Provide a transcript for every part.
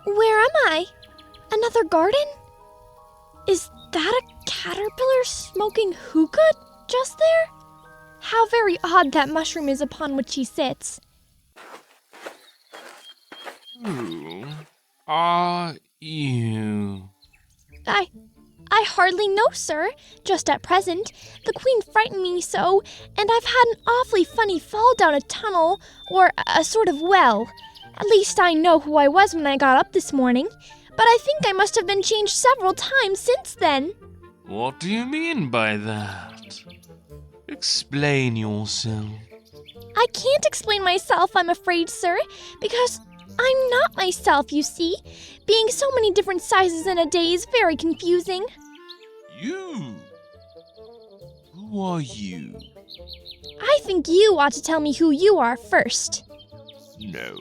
Where am I? Another garden? Is that a caterpillar smoking hookah just there? How very odd that mushroom is upon which he sits. Who are you? I hardly know, sir. Just at present, the queen frightened me so, and I've had an awfully funny fall down a tunnel, or a sort of well. At least I know who I was when I got up this morning, but I think I must have been changed several times since then. What do you mean by that? Explain yourself. I can't explain myself, I'm afraid, sir, because I'm not myself, you see. Being so many different sizes in a day is very confusing. You? Who are you? I think you ought to tell me who you are first. No.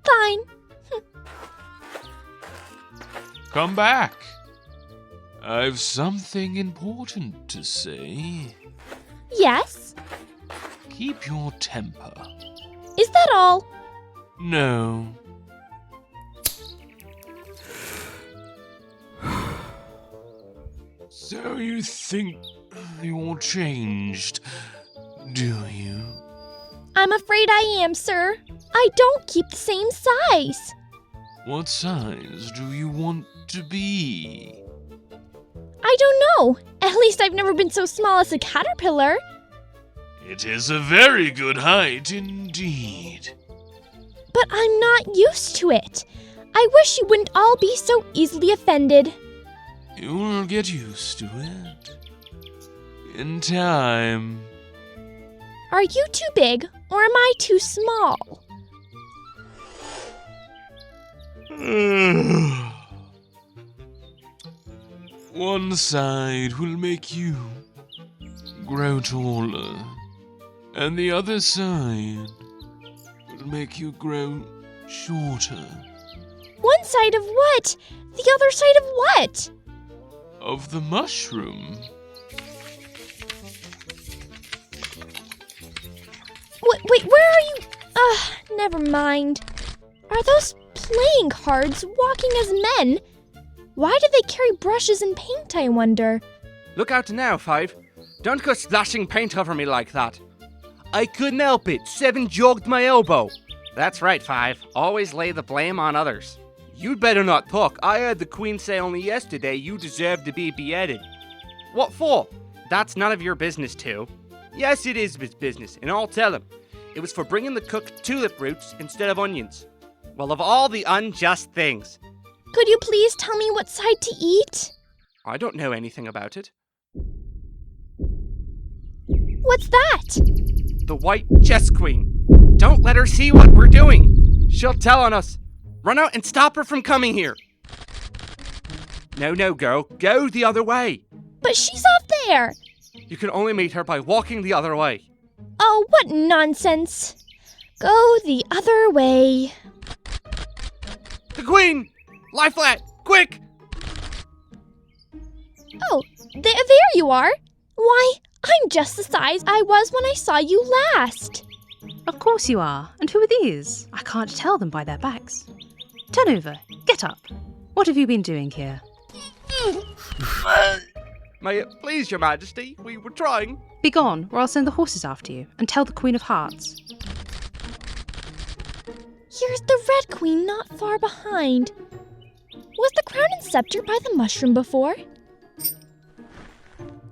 Fine. Come back. I've something important to say. Yes? Keep your temper. Is that all? No. So you think you're changed, do you? I'm afraid I am, sir. I don't keep the same size. What size do you want to be? I don't know. At least I've never been so small as a caterpillar. It is a very good height indeed. But I'm not used to it. I wish you wouldn't all be so easily offended. You'll get used to it. In time. Are you too big, or am I too small? One side will make you grow taller, and the other side will make you grow shorter. One side of what? The other side of what? Of the mushroom. Wait, where are you? Never mind. Are those playing cards walking as men? Why do they carry brushes and paint, I wonder? Look out now, Five. Don't go splashing paint over me like that. I couldn't help it. Seven jogged my elbow. That's right, Five. Always lay the blame on others. You'd better not talk. I heard the Queen say only yesterday you deserve to be beheaded. What for? That's none of your business, too. Yes, it is his business, and I'll tell him. It was for bringing the cooked tulip roots instead of onions. Well, of all the unjust things. Could you please tell me what side to eat? I don't know anything about it. What's that? The white chess queen. Don't let her see what we're doing. She'll tell on us. Run out and stop her from coming here. No, girl. Go the other way. But she's up there. You can only meet her by walking the other way. Oh, what nonsense. Go the other way. The queen! Lie flat! Quick! Oh, there you are. Why, I'm just the size I was when I saw you last. Of course you are. And who are these? I can't tell them by their backs. Turn over. Get up. What have you been doing here? May it please your majesty, we were trying. Begone, or I'll send the horses after you, and tell the Queen of Hearts. Here's the Red Queen not far behind. Was the crown and scepter by the mushroom before?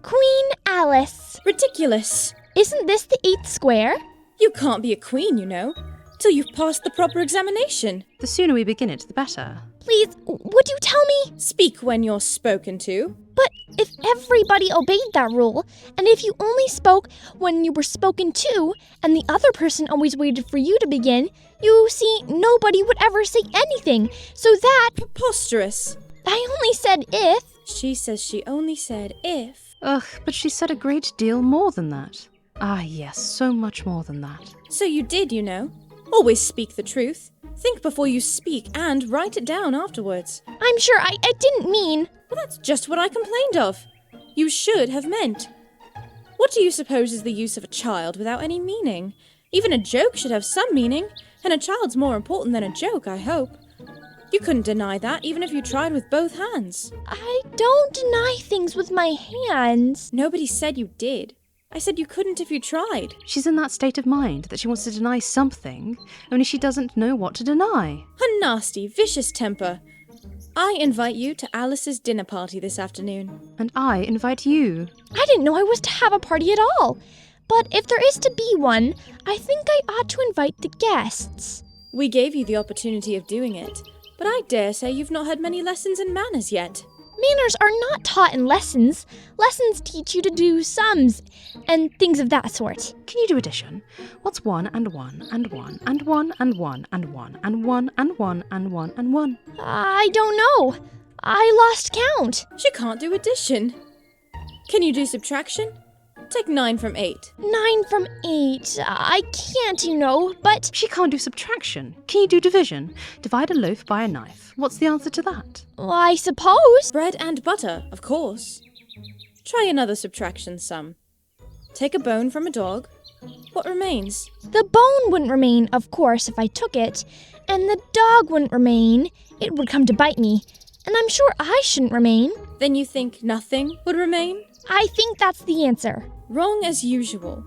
Queen Alice. Ridiculous. Isn't this the 8th square? You can't be a queen, you know, till you've passed the proper examination. The sooner we begin it, the better. Please, would you tell me? Speak when you're spoken to. But if everybody obeyed that rule, and if you only spoke when you were spoken to, and the other person always waited for you to begin, you see, nobody would ever say anything. So that... Preposterous. I only said if. She says she only said if. Ugh, but she said a great deal more than that. Ah, yes, so much more than that. So you did, you know. Always speak the truth. Think before you speak and write it down afterwards. I'm sure I didn't mean... Well, that's just what I complained of. You should have meant. What do you suppose is the use of a child without any meaning? Even a joke should have some meaning, and a child's more important than a joke, I hope. You couldn't deny that, even if you tried with both hands. I don't deny things with my hands. Nobody said you did. I said you couldn't if you tried. She's in that state of mind that she wants to deny something, only she doesn't know what to deny. A nasty, vicious temper. I invite you to Alice's dinner party this afternoon. And I invite you. I didn't know I was to have a party at all. But if there is to be one, I think I ought to invite the guests. We gave you the opportunity of doing it, but I dare say you've not had many lessons in manners yet. Manners are not taught in lessons. Lessons teach you to do sums and things of that sort. Can you do addition? What's 1 and 1 and 1 and 1 and 1 and 1 and 1 and 1 and 1 and 1? I don't know. I lost count. She can't do addition. Can you do subtraction? Take 9 from 8. 9 from 8. I can't, you know, but... She can't do subtraction. Can you do division? Divide a loaf by a knife. What's the answer to that? Well, I suppose. Bread and butter, of course. Try another subtraction sum. Take a bone from a dog. What remains? The bone wouldn't remain, of course, if I took it. And the dog wouldn't remain. It would come to bite me. And I'm sure I shouldn't remain. Then you think nothing would remain? I think that's the answer. Wrong as usual.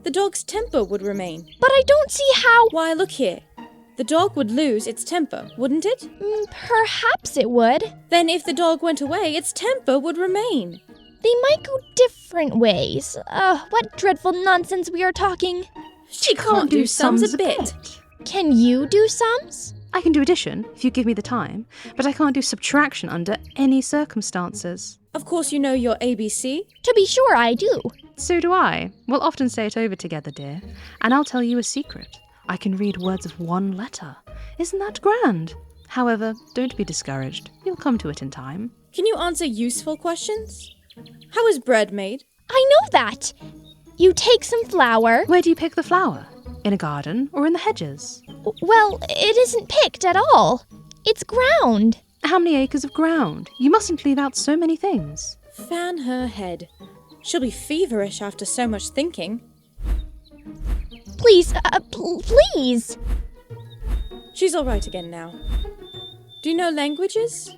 The dog's temper would remain. But I don't see how... Why, look here. The dog would lose its temper, wouldn't it? Perhaps it would. Then if the dog went away, its temper would remain. They might go different ways. What dreadful nonsense we are talking. She can't do sums a bit. Can you do sums? I can do addition, if you give me the time, but I can't do subtraction under any circumstances. Of course you know your ABC. To be sure I do. So do I. We'll often say it over together, dear. And I'll tell you a secret. I can read words of one letter. Isn't that grand? However, don't be discouraged. You'll come to it in time. Can you answer useful questions? How is bread made? I know that. You take some flour. Where do you pick the flour? In a garden or in the hedges? Well, it isn't picked at all. It's ground. How many acres of ground? You mustn't leave out so many things. Fan her head. She'll be feverish after so much thinking. Please, please. She's all right again now. Do you know languages?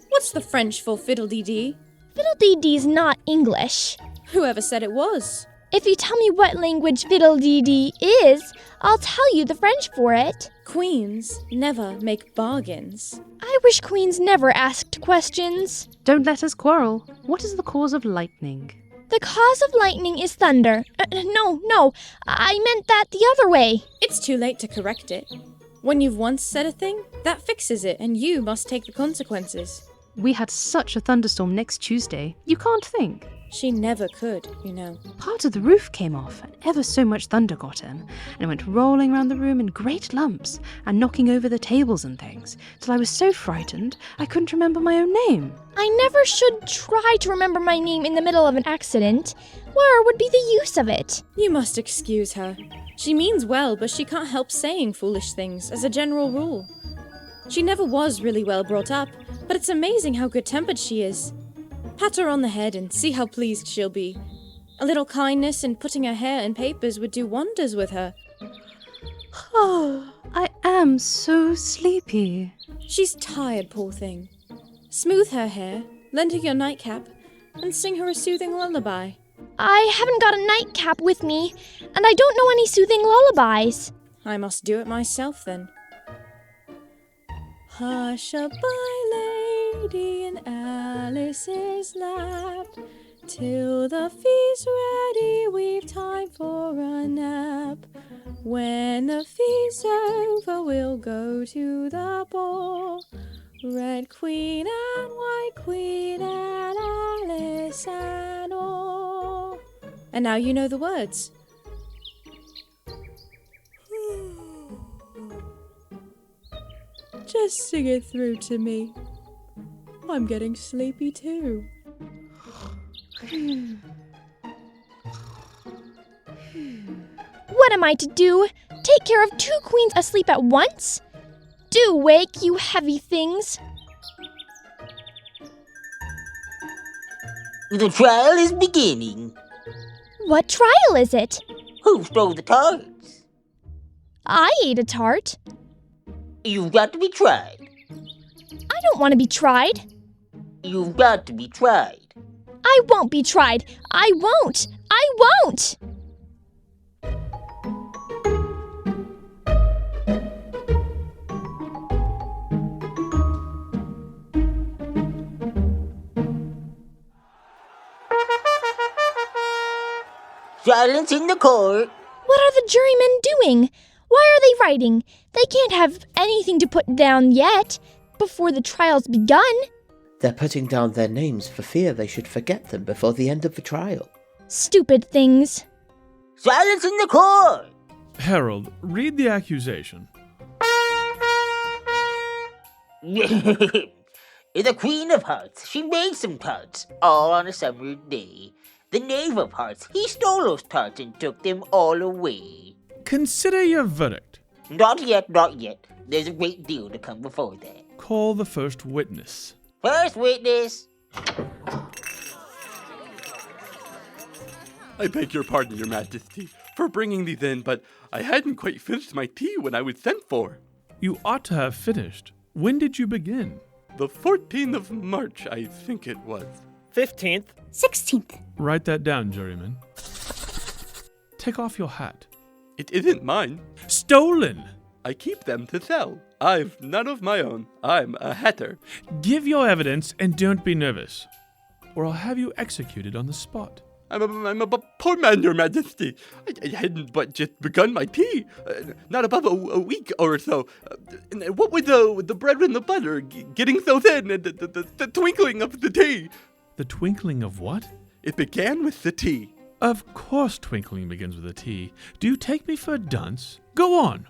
What's the French for fiddle-dee-dee? Fiddle-dee-dee's not English. Whoever said it was? If you tell me what language fiddle-dee-dee is, I'll tell you the French for it. Queens never make bargains. I wish queens never asked questions. Don't let us quarrel. What is the cause of lightning? The cause of lightning is thunder. No, I meant that the other way. It's too late to correct it. When you've once said a thing, that fixes it, and you must take the consequences. We had such a thunderstorm next Tuesday. You can't think. She never could, you know. Part of the roof came off, and ever so much thunder got in, and it went rolling round the room in great lumps, and knocking over the tables and things, till I was so frightened I couldn't remember my own name. I never should try to remember my name in the middle of an accident. Where would be the use of it? You must excuse her. She means well, but she can't help saying foolish things, as a general rule. She never was really well brought up, but it's amazing how good-tempered she is. Pat her on the head and see how pleased she'll be. A little kindness and putting her hair in papers would do wonders with her. Oh, I am so sleepy. She's tired, poor thing. Smooth her hair, lend her your nightcap, and sing her a soothing lullaby. I haven't got a nightcap with me, and I don't know any soothing lullabies. I must do it myself, then. Hush-a-bye, lady, in Alice's lap. Till the feast's ready, we've time for a nap. When the feast's over, we'll go to the ball. Red Queen and White Queen and Alice and all. And now you know the words. Just sing it through to me. I'm getting sleepy too. What am I to do? Take care of 2 queens asleep at once? Do wake, you heavy things. The trial is beginning. What trial is it? Who stole the tarts? I ate a tart. You've got to be tried. I don't want to be tried. You've got to be tried. I won't be tried. I won't. I won't. Silence in the court. What are the jurymen doing? Why are they writing? They can't have anything to put down yet, before the trial's begun. They're putting down their names for fear they should forget them before the end of the trial. Stupid things. Silence in the court. Harold, read the accusation. The Queen of Hearts, she made some tarts, all on a summer day. The Knave of Hearts, he stole those tarts and took them all away. Consider your verdict. Not yet, not yet. There's a great deal to come before that. Call the first witness. First witness. I beg your pardon, Your Majesty, for bringing these in, but I hadn't quite finished my tea when I was sent for. You ought to have finished. When did you begin? The 14th of March, I think it was. 15th. 16th. Write that down, juryman. Take off your hat. It isn't mine. Stolen! I keep them to sell. I've none of my own. I'm a hatter. Give your evidence and don't be nervous, or I'll have you executed on the spot. I'm a poor man, Your Majesty. I hadn't but just begun my tea. Not above a week or so. What with the bread and the butter getting so thin and the twinkling of the tea? The twinkling of what? It began with the tea. Of course twinkling begins with a T. Do you take me for a dunce? Go on.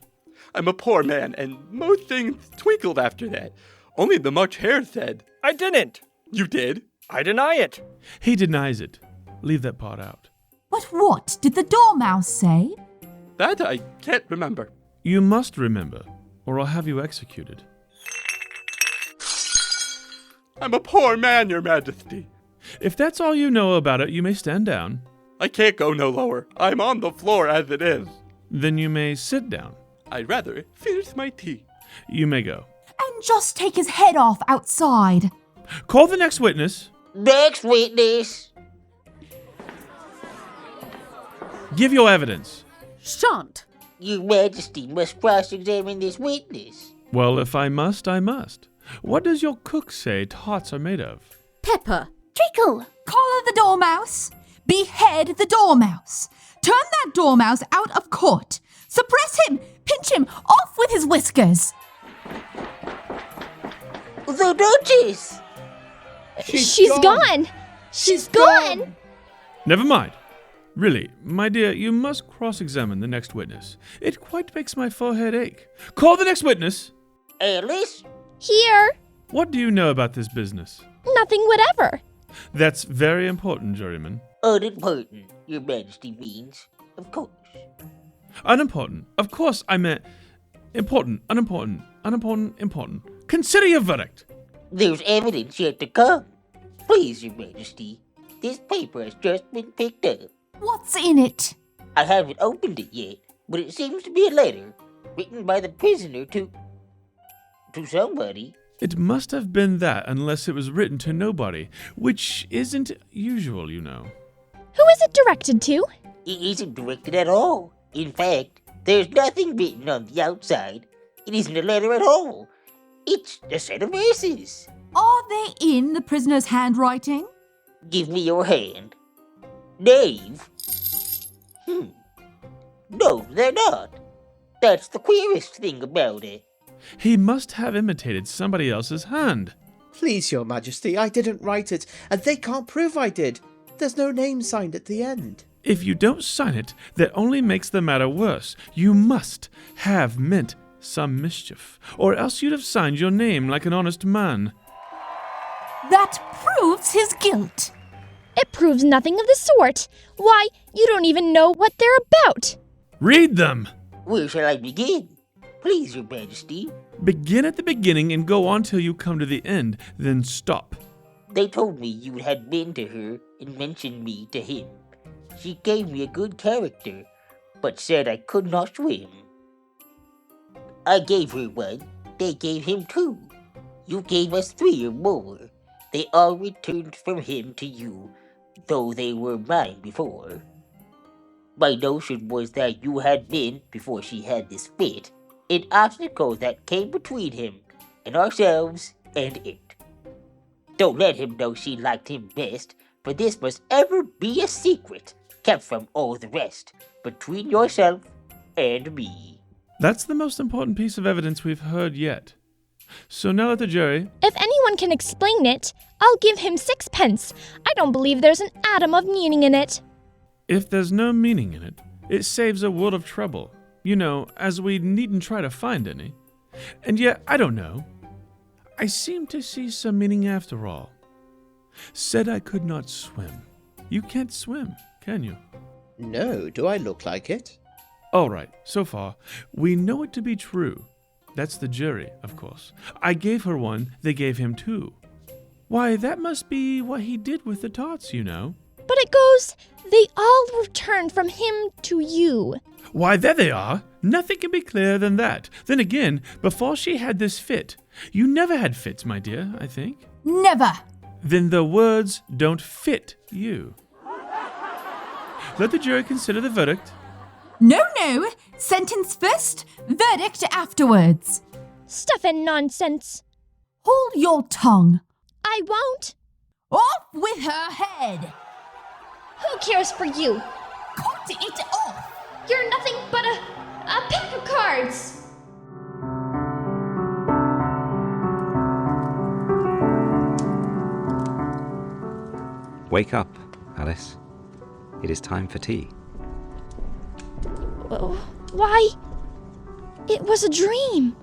I'm a poor man, and most things twinkled after that. Only the much Hare said. I didn't. You did? I deny it. He denies it. Leave that part out. But what did the Dormouse say? That I can't remember. You must remember, or I'll have you executed. I'm a poor man, Your Majesty. If that's all you know about it, you may stand down. I can't go no lower. I'm on the floor as it is. Then you may sit down. I'd rather finish my tea. You may go. And just take his head off outside. Call the next witness. Next witness. Give your evidence. Shan't. Your Majesty must cross-examine this witness. Well, if I must, I must. What does your cook say tarts are made of? Pepper. Treacle. Collar the Dormouse. Behead the Dormouse. Turn that Dormouse out of court. Suppress him. Pinch him off with his whiskers. The Duchess. She's gone. She's gone. Never mind. Really, my dear, you must cross-examine the next witness. It quite makes my forehead ache. Call the next witness. Alice. Here. What do you know about this business? Nothing whatever. That's very important, juryman. Unimportant, Your Majesty means. Of course. Unimportant. Of course, I meant important, unimportant, unimportant, important. Consider your verdict. There's evidence yet to come. Please, Your Majesty. This paper has just been picked up. What's in it? I haven't opened it yet, but it seems to be a letter written by the prisoner to somebody. It must have been that unless it was written to nobody, which isn't usual, you know. Who is it directed to? It isn't directed at all. In fact, there's nothing written on the outside. It isn't a letter at all. It's a set of verses. Are they in the prisoner's handwriting? Give me your hand. Knave? No, they're not. That's the queerest thing about it. He must have imitated somebody else's hand. Please, Your Majesty, I didn't write it, and they can't prove I did. There's no name signed at the end. If you don't sign it, that only makes the matter worse. You must have meant some mischief, or else you'd have signed your name like an honest man. That proves his guilt. It proves nothing of the sort. Why, you don't even know what they're about. Read them! Where shall I begin? Please, Your Majesty. Begin at the beginning and go on till you come to the end, then stop. They told me you had been to her and mentioned me to him. She gave me a good character, but said I could not swim. I gave her one, they gave him two. You gave us three or more. They all returned from him to you, though they were mine before. My notion was that you had been, before she had this fit, an obstacle that came between him and ourselves and it. Don't let him know she liked him best, for this must ever be a secret, kept from all the rest, between yourself and me. That's the most important piece of evidence we've heard yet. So now let the jury... If anyone can explain it, I'll give him 6 pence. I don't believe there's an atom of meaning in it. If there's no meaning in it, it saves a world of trouble. You know, as we needn't try to find any. And yet, I don't know. I seem to see some meaning after all. Said I could not swim. You can't swim, can you? No, do I look like it? All right, so far, we know it to be true. That's the jury, of course. I gave her one, they gave him two. Why, that must be what he did with the tots, you know. But it goes, they all returned from him to you. Why, there they are. Nothing can be clearer than that. Then again, before she had this fit, you never had fits, my dear, I think. Never. Then the words don't fit you. Let the jury consider the verdict. No. Sentence first, verdict afterwards. Stuff and nonsense. Hold your tongue. I won't. Off with her head. Who cares for you? Cut it off. You're nothing but a pack of cards. Wake up, Alice. It is time for tea. Why? It was a dream.